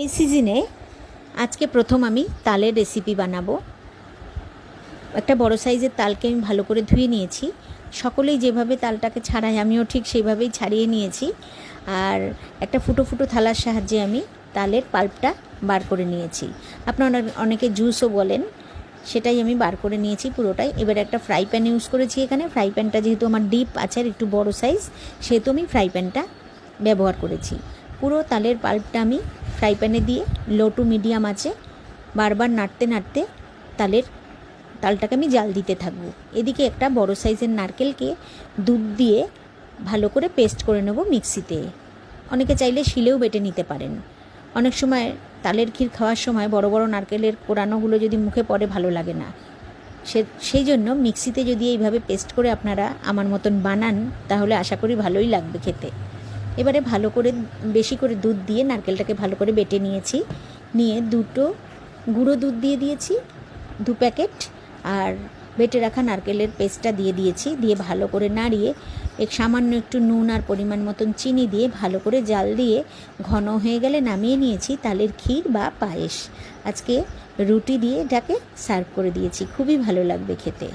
এই সিজনে আজকে প্রথম আমি তালের রেসিপি বানাবো। একটা বড় সাইজের তালকে আমি ভালো করে ধুয়ে নিয়েছি। সকলেই যেভাবে তালটাকে ছাড়াই আমিও ঠিক সেইভাবেই ছাড়িয়ে নিয়েছি। আর একটা ফুটো ফুটো থালার সাহায্যে আমি তালের পাল্পটা বার করে নিয়েছি। আপনারা অনেকে জুসও বলেন, সেটাই আমি বার করে নিয়েছি পুরোটাই। এবার একটা ফ্রাই প্যান ইউজ করেছি এখানে। ফ্রাই প্যানটা যেহেতু আমার ডিপ আছে আর একটু বড় সাইজ, সেহেতু আমি ফ্রাই প্যানটা ব্যবহার করেছি। পুরো তালের পাল্পটা আমি ফ্রাই প্যানে দিয়ে লো টু মিডিয়াম আঁচে বারবার নাড়তে নাড়তে তালটাকে আমি জাল দিতে থাকবো। এদিকে একটা বড় সাইজের নারকেলকে দুধ দিয়ে ভালো করে পেস্ট করে নেব মিক্সিতে। অনেকে চাইলে শিলেও বেটে নিতে পারেন। অনেক সময় তালের ক্ষীর খাওয়ার সময় বড় বড় নারকেলের কোড়ানোগুলো যদি মুখে পড়ে ভালো লাগে না, সেই জন্য মিক্সিতে যদি এইভাবে পেস্ট করে আপনারা আমার মতন বানান তাহলে আশা করি ভালোই লাগবে খেতে। এবারে ভালো করে বেশি করে দুধ দিয়ে নারকেলটাকে ভালো করে বেটে নিয়েছি। নিয়ে দুটো গুঁড়ো দুধ দিয়ে দিয়েছি 2 প্যাকেট, আর বেটে রাখা নারকেলের পেস্টটা দিয়ে দিয়েছি। দিয়ে ভালো করে নাড়িয়ে সামান্য একটু নুন আর পরিমাণ মতন চিনি দিয়ে ভালো করে জাল দিয়ে ঘন হয়ে গেলে নামিয়ে নিয়েছি তালের ক্ষীর বা পায়েস। আজকে রুটি দিয়ে এটাকে সার্ভ করে দিয়েছি, খুবই ভালো লাগবে খেতে।